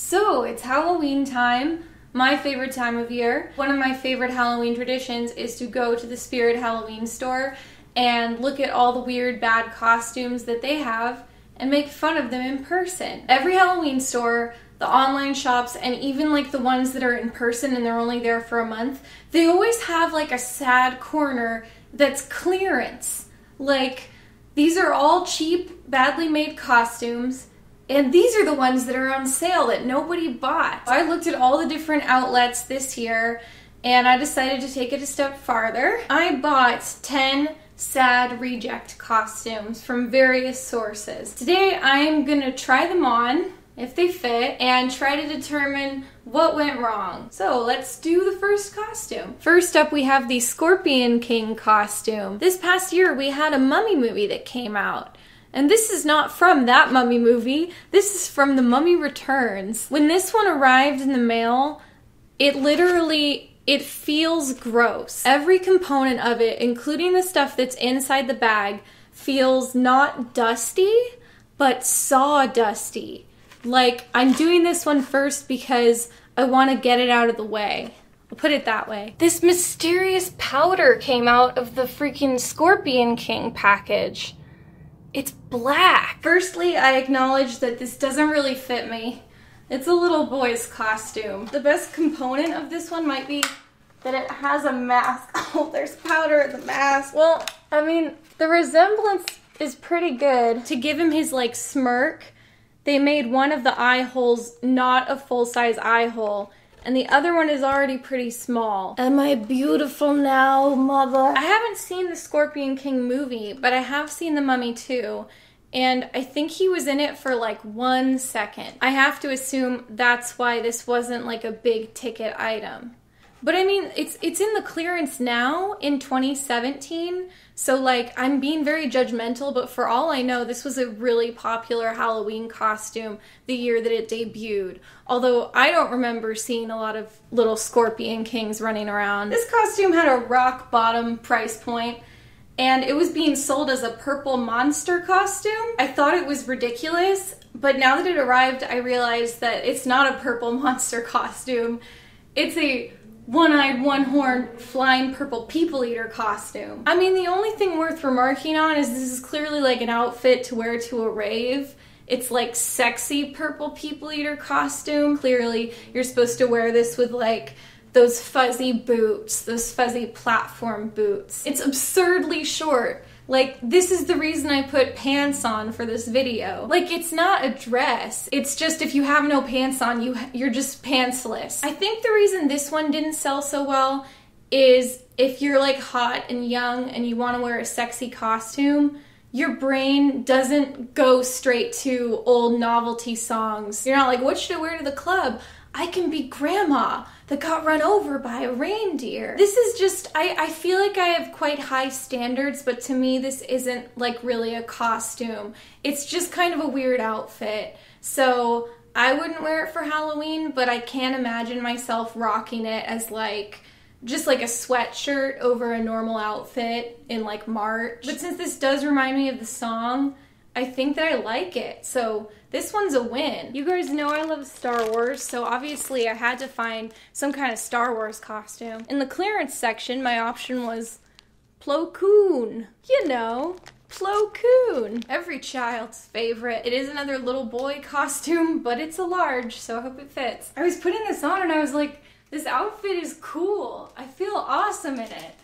So, it's Halloween time, my favorite time of year. One of my favorite Halloween traditions is to go to the Spirit Halloween store and look at all the weird, bad costumes that they have and make fun of them in person. Every Halloween store, the online shops, and even like the ones that are in person and they're only there for a month, they always have like a sad corner that's clearance. Like, these are all cheap, badly made costumes, and these are the ones that are on sale that nobody bought. I looked at all the different outlets this year, and I decided to take it a step farther. I bought 10 sad reject costumes from various sources. Today I'm gonna try them on, if they fit, and try to determine what went wrong. So let's do the first costume. First up, we have the Scorpion King costume. This past year we had a Mummy movie that came out. And this is not from that Mummy movie. This is from The Mummy Returns. When this one arrived in the mail, it feels gross. Every component of it, including the stuff that's inside the bag, feels not dusty, but sawdusty. Like, I'm doing this one first because I want to get it out of the way. I'll put it that way. This mysterious powder came out of the freaking Scorpion King package. It's black. Firstly, I acknowledge that this doesn't really fit me. It's a little boy's costume. The best component of this one might be that it has a mask. Oh, there's powder in the mask. Well, I mean, the resemblance is pretty good. To give him his, like, smirk, they made one of the eye holes not a full-size eye hole, and the other one is already pretty small. Am I beautiful now, mother? I haven't seen the Scorpion King movie, but I have seen The Mummy too, and I think he was in it for like 1 second. I have to assume that's why this wasn't like a big ticket item. But I mean, it's in the clearance now in 2017, so like I'm being very judgmental, but for all I know, this was a really popular Halloween costume the year that it debuted. Although I don't remember seeing a lot of little Scorpion Kings running around. This costume had a rock bottom price point, and it was being sold as a purple monster costume. I thought it was ridiculous, but now that it arrived, I realized that it's not a purple monster costume. It's a one-eyed, one-horned, flying purple people eater costume. I mean, the only thing worth remarking on is this is clearly like an outfit to wear to a rave. It's like sexy purple people eater costume. Clearly, you're supposed to wear this with like those fuzzy boots, those fuzzy platform boots. It's absurdly short. Like, this is the reason I put pants on for this video. Like, it's not a dress. It's just if you have no pants on, you're just pantsless. I think the reason this one didn't sell so well is if you're like hot and young and you want to wear a sexy costume, your brain doesn't go straight to old novelty songs. You're not like, what should I wear to the club? I can be grandma that got run over by a reindeer. This is just, I feel like I have quite high standards, but to me this isn't like really a costume. It's just kind of a weird outfit. So I wouldn't wear it for Halloween, but I can imagine myself rocking it as like, just like a sweatshirt over a normal outfit in like March. But since this does remind me of the song, I think that I like it. So this one's a win. You guys know I love Star Wars, so obviously I had to find some kind of Star Wars costume. In the clearance section, my option was Plo Koon. You know, Plo Koon. Every child's favorite. It is another little boy costume, but it's a large, so I hope it fits. I was putting this on and I was like, this outfit is cool. I feel awesome in it.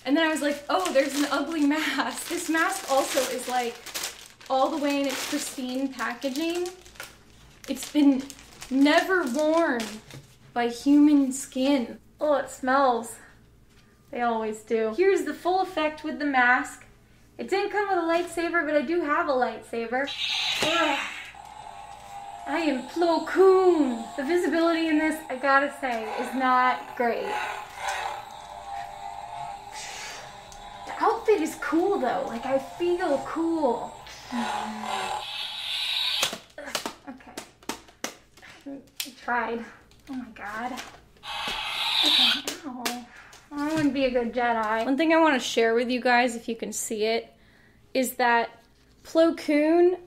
And then I was like, oh, there's an ugly mask. This mask also is like all the way in its pristine packaging. It's been never worn by human skin. Oh, it smells. They always do. Here's the full effect with the mask. It didn't come with a lightsaber, but I do have a lightsaber. Ugh. I am Plo Koon. The visibility in this, I gotta say, is not great. The outfit is cool though. Like, I feel cool. Okay. I tried. Oh my god. Okay, ow. I wouldn't be a good Jedi. One thing I want to share with you guys, if you can see it, is that Plo Koon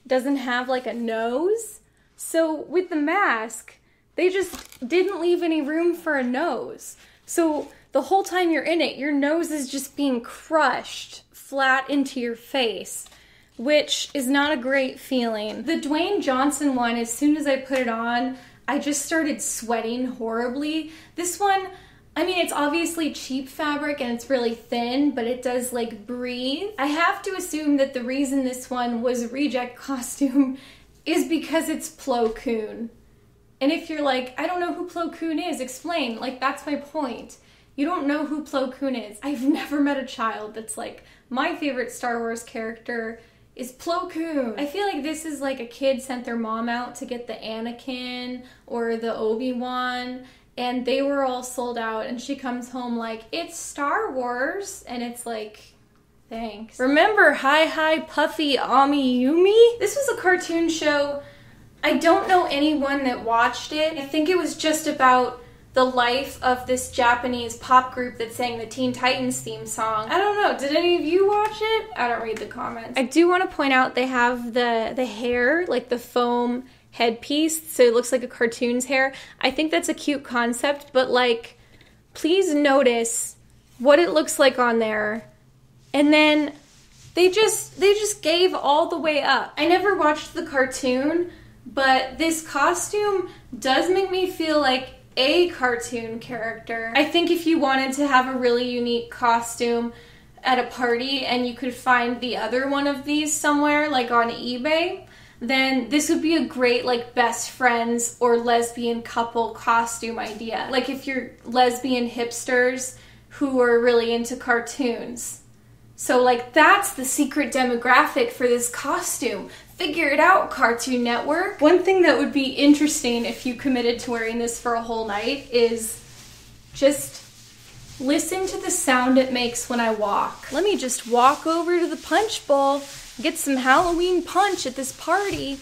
doesn't have like a nose. So with the mask, they just didn't leave any room for a nose. So the whole time you're in it, your nose is just being crushed flat into your face, which is not a great feeling. The Dwayne Johnson one, as soon as I put it on, I just started sweating horribly. This one, I mean, it's obviously cheap fabric and it's really thin, but it does like breathe. I have to assume that the reason this one was a reject costume is because it's Plo Koon. And if you're like, I don't know who Plo Koon is, explain. Like, that's my point. You don't know who Plo Koon is. I've never met a child that's like, my favorite Star Wars character is Plo Koon. I feel like this is like a kid sent their mom out to get the Anakin or the Obi-Wan, and they were all sold out, and she comes home like, it's Star Wars, and it's like, thanks. Remember Hi Hi Puffy Ami Yumi? This was a cartoon show. I don't know anyone that watched it. I think it was just about the life of this Japanese pop group that sang the Teen Titans theme song. I don't know, did any of you watch it? I don't read the comments. I do want to point out they have the hair, like the foam headpiece, so it looks like a cartoon's hair. I think that's a cute concept, but like, please notice what it looks like on there. And then they just gave all the way up. I never watched the cartoon, but this costume does make me feel like a cartoon character. I think if you wanted to have a really unique costume at a party and you could find the other one of these somewhere, like on eBay, then this would be a great like best friends or lesbian couple costume idea. Like if you're lesbian hipsters who are really into cartoons. So like that's the secret demographic for this costume. Figure it out, Cartoon Network. One thing that would be interesting if you committed to wearing this for a whole night is just listen to the sound it makes when I walk. Let me just walk over to the punch bowl, get some Halloween punch at this party.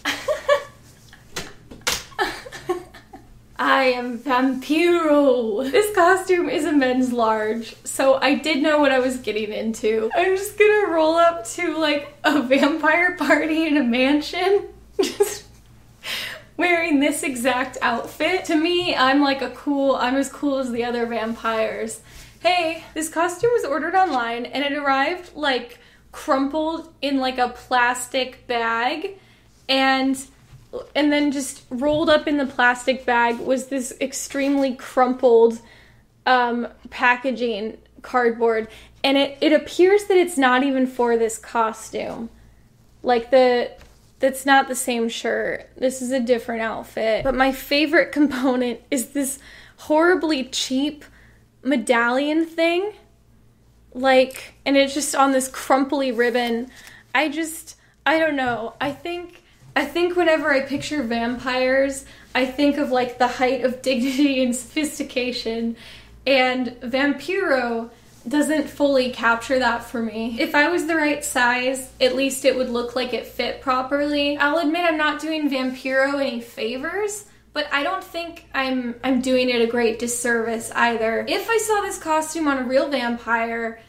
I am Vampiro. This costume is a men's large, so I did know what I was getting into. I'm just gonna roll up to like a vampire party in a mansion, just wearing this exact outfit. To me, I'm as cool as the other vampires. Hey, this costume was ordered online and it arrived like crumpled in like a plastic bag, and then just rolled up in the plastic bag was this extremely crumpled packaging cardboard, and it appears that it's not even for this costume. Like that's not the same shirt. This is a different outfit. But my favorite component is this horribly cheap medallion thing. Like, and it's just on this crumply ribbon. I don't know. I think whenever I picture vampires, I think of like the height of dignity and sophistication, and Vampiro doesn't fully capture that for me. If I was the right size, at least it would look like it fit properly. I'll admit I'm not doing Vampiro any favors, but I don't think I'm doing it a great disservice either. If I saw this costume on a real vampire,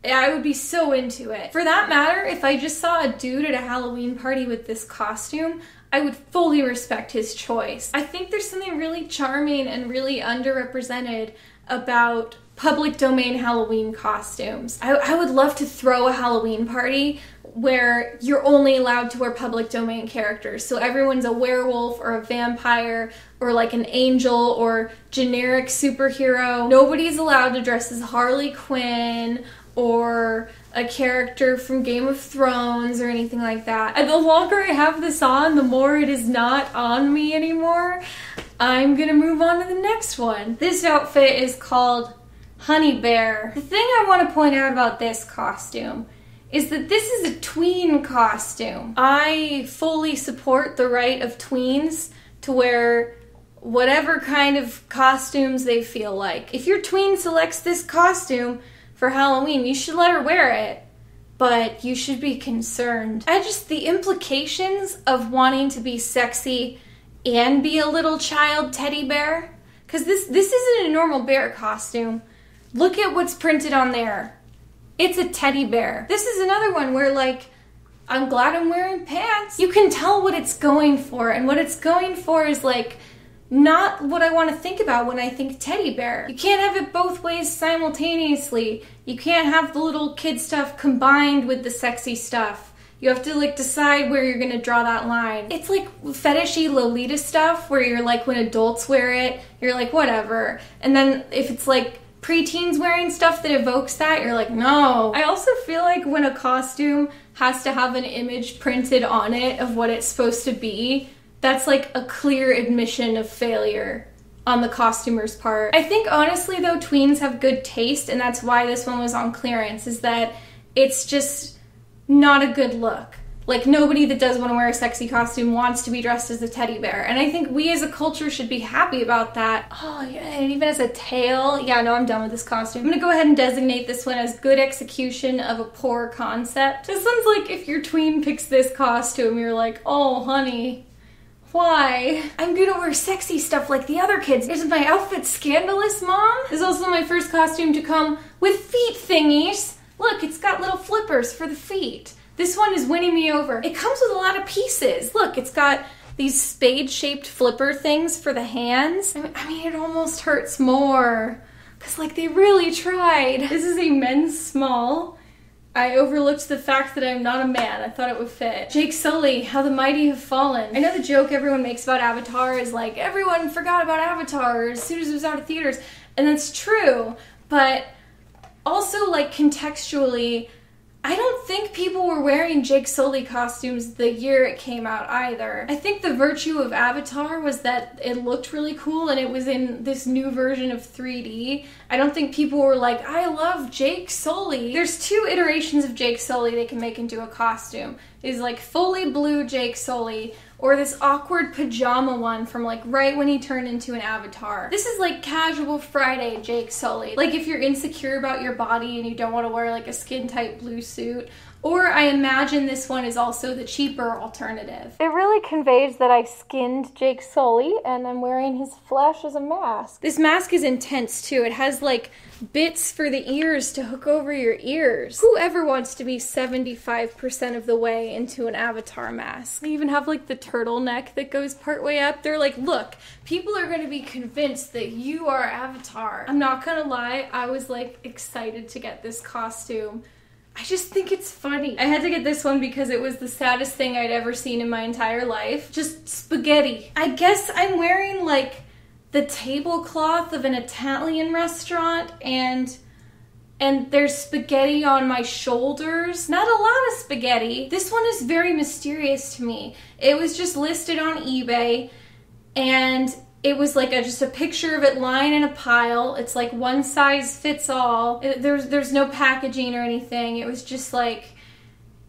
I would be so into it. For that matter, if I just saw a dude at a Halloween party with this costume, I would fully respect his choice. I think there's something really charming and really underrepresented about public domain Halloween costumes. I would love to throw a Halloween party where you're only allowed to wear public domain characters. So everyone's a werewolf or a vampire or like an angel or generic superhero. Nobody's allowed to dress as Harley Quinn or a character from Game of Thrones or anything like that. And the longer I have this on, the more it is not on me anymore. I'm gonna move on to the next one. This outfit is called Honey Bear. The thing I want to point out about this costume is that this is a tween costume. I fully support the right of tweens to wear whatever kind of costumes they feel like. If your tween selects this costume for Halloween, you should let her wear it, but you should be concerned. The implications of wanting to be sexy and be a little child teddy bear, because this isn't a normal bear costume. Look at what's printed on there. It's a teddy bear. This is another one where like I'm glad I'm wearing pants. You can tell what it's going for, and what it's going for is like not what I want to think about when I think teddy bear. You can't have it both ways simultaneously. You can't have the little kid stuff combined with the sexy stuff. You have to like decide where you're gonna draw that line. It's like fetishy Lolita stuff where you're like, when adults wear it, you're like, whatever. And then if it's like preteens wearing stuff that evokes that, you're like, no. I also feel like when a costume has to have an image printed on it of what it's supposed to be, that's like a clear admission of failure on the costumer's part. I think honestly though, tweens have good taste, and that's why this one was on clearance, is that it's just not a good look. Like, nobody that does want to wear a sexy costume wants to be dressed as a teddy bear. And I think we as a culture should be happy about that. Oh, yeah, and even as a tail. Yeah, no, I'm done with this costume. I'm gonna go ahead and designate this one as good execution of a poor concept. This one's like, if your tween picks this costume, you're like, oh, honey, why? I'm gonna wear sexy stuff like the other kids. Isn't my outfit scandalous, Mom? This is also my first costume to come with feet thingies. Look, it's got little flippers for the feet. This one is winning me over. It comes with a lot of pieces. Look, it's got these spade-shaped flipper things for the hands. I mean, it almost hurts more, because like they really tried. This is a men's small. I overlooked the fact that I'm not a man. I thought it would fit. Jake Sully, How the Mighty Have Fallen. I know the joke everyone makes about Avatar is like, everyone forgot about Avatar as soon as it was out of theaters. And that's true, but also like contextually, I don't think people were wearing Jake Sully costumes the year it came out either. I think the virtue of Avatar was that it looked really cool and it was in this new version of 3D. I don't think people were like, I love Jake Sully. There's two iterations of Jake Sully they can make into a costume. Is like fully blue Jake Sully, or this awkward pajama one from like right when he turned into an avatar. This is like casual Friday Jake Sully. Like if you're insecure about your body and you don't want to wear like a skin tight blue suit. Or I imagine this one is also the cheaper alternative. It really conveys that I skinned Jake Sully and I'm wearing his flesh as a mask. This mask is intense too. It has like bits for the ears to hook over your ears. Whoever wants to be 75% of the way into an avatar mask? They even have like the turtleneck that goes partway up. They're like, look, people are gonna be convinced that you are Avatar. I'm not gonna lie, I was like excited to get this costume. I just think it's funny. I had to get this one because it was the saddest thing I'd ever seen in my entire life. Just spaghetti. I guess I'm wearing like the tablecloth of an Italian restaurant and there's spaghetti on my shoulders. Not a lot of spaghetti. This one is very mysterious to me. It was just listed on eBay and it was like just a picture of it lying in a pile. It's like one size fits all. There's no packaging or anything. It was just like,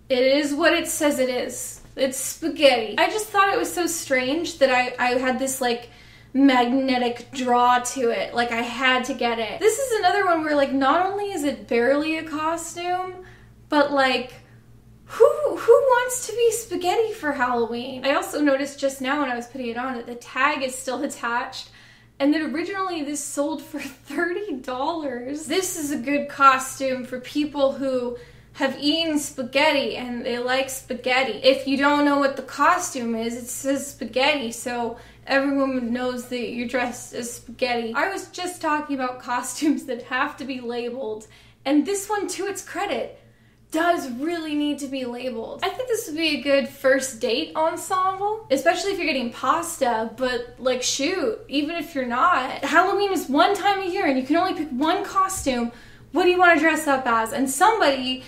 it is what it says it is. It's spaghetti. I just thought it was so strange that I had this like magnetic draw to it. Like I had to get it. This is another one where like not only is it barely a costume, but like who wants to be spaghetti for Halloween? I also noticed just now when I was putting it on that the tag is still attached and that originally this sold for $30. This is a good costume for people who have eaten spaghetti and they like spaghetti. If you don't know what the costume is, it says spaghetti, so everyone knows that you're dressed as spaghetti. I was just talking about costumes that have to be labeled, and this one, to its credit, does really need to be labeled. I think this would be a good first date ensemble, especially if you're getting pasta, but like shoot, even if you're not. Halloween is one time a year and you can only pick one costume. What do you want to dress up as? And somebody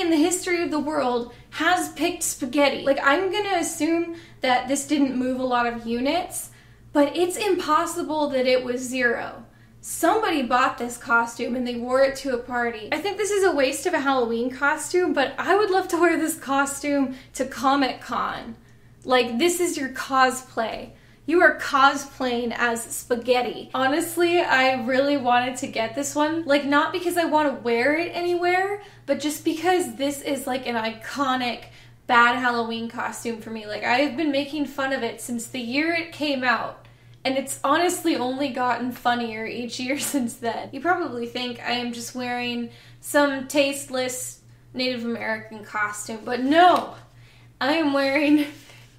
in the history of the world has picked spaghetti. Like I'm gonna assume that this didn't move a lot of units, but it's impossible that it was zero. Somebody bought this costume and they wore it to a party. I think this is a waste of a Halloween costume, but I would love to wear this costume to Comic-Con. Like, this is your cosplay. You are cosplaying as spaghetti. Honestly, I really wanted to get this one. Like, not because I want to wear it anywhere, but just because this is like an iconic bad Halloween costume for me. Like, I have been making fun of it since the year it came out. And it's honestly only gotten funnier each year since then. You probably think I am just wearing some tasteless Native American costume, but no, I am wearing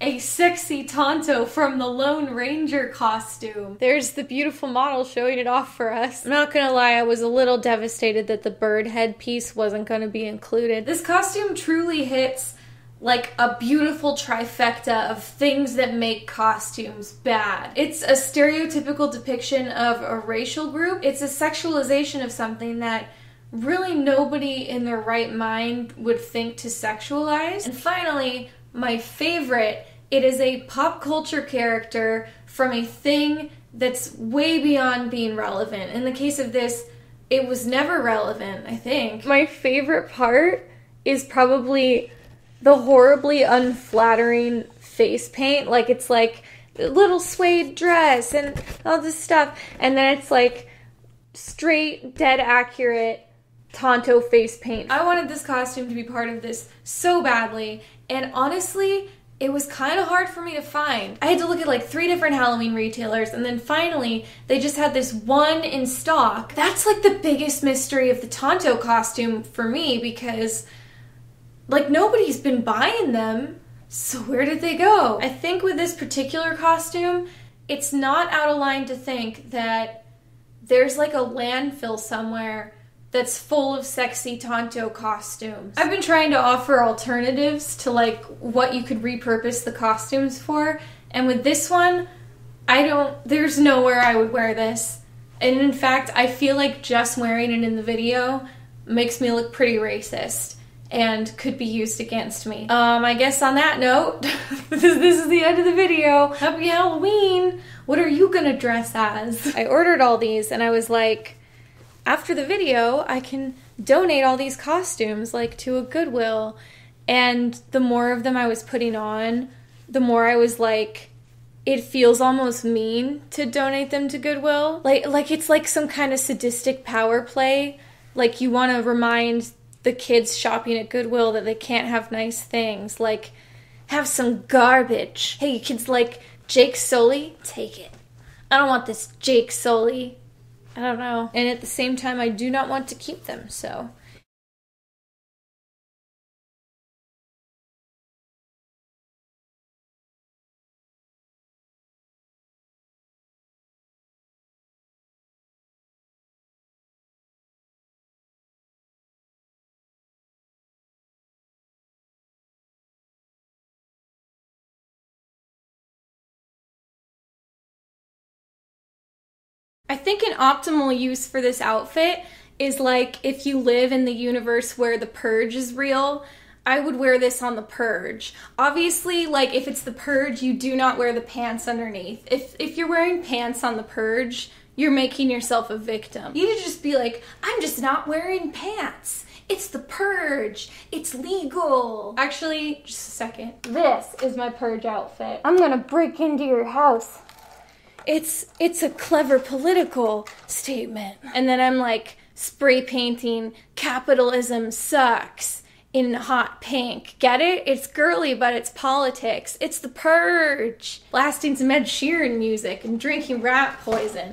a sexy Tonto from the Lone Ranger costume. There's the beautiful model showing it off for us. I'm not gonna lie, I was a little devastated that the bird head piece wasn't gonna be included. This costume truly hits like a beautiful trifecta of things that make costumes bad. It's a stereotypical depiction of a racial group. It's a sexualization of something that really nobody in their right mind would think to sexualize. And finally, my favorite, it is a pop culture character from a thing that's way beyond being relevant. In the case of this, it was never relevant, I think. My favorite part is probably the horribly unflattering face paint. Like, it's like a little suede dress and all this stuff. And then it's like straight, dead accurate Tonto face paint. I wanted this costume to be part of this so badly, and honestly, it was kind of hard for me to find. I had to look at like 3 different Halloween retailers, and then finally, they just had this one in stock. That's like the biggest mystery of the Tonto costume for me, because like nobody's been buying them, so where did they go? I think with this particular costume, it's not out of line to think that there's like a landfill somewhere that's full of sexy Tonto costumes. I've been trying to offer alternatives to like what you could repurpose the costumes for, and with this one, there's nowhere I would wear this. And in fact, I feel like just wearing it in the video makes me look pretty racist and could be used against me. I guess on that note, this is the end of the video. Happy Halloween! What are you gonna dress as? I ordered all these and I was like, after the video, I can donate all these costumes, like, to a Goodwill. And the more of them I was putting on, the more I was like, it feels almost mean to donate them to Goodwill. Like it's like some kind of sadistic power play. Like, you want to remind the kids shopping at Goodwill that they can't have nice things. Like, have some garbage. Hey, you kids like Jake Sully? Take it. I don't want this Jake Sully. I don't know. And at the same time, I do not want to keep them, so. I think an optimal use for this outfit is like if you live in the universe where The Purge is real, I would wear this on The Purge. Obviously, like if it's The Purge, you do not wear the pants underneath. If you're wearing pants on The Purge, you're making yourself a victim. You need to just be like, I'm just not wearing pants. It's The Purge. It's legal. Actually, just a second. This is my Purge outfit. I'm gonna break into your house. It's a clever political statement. And then I'm like spray painting capitalism sucks in hot pink. Get it? It's girly, but it's politics. It's The Purge. Blasting some Ed Sheeran music and drinking rat poison.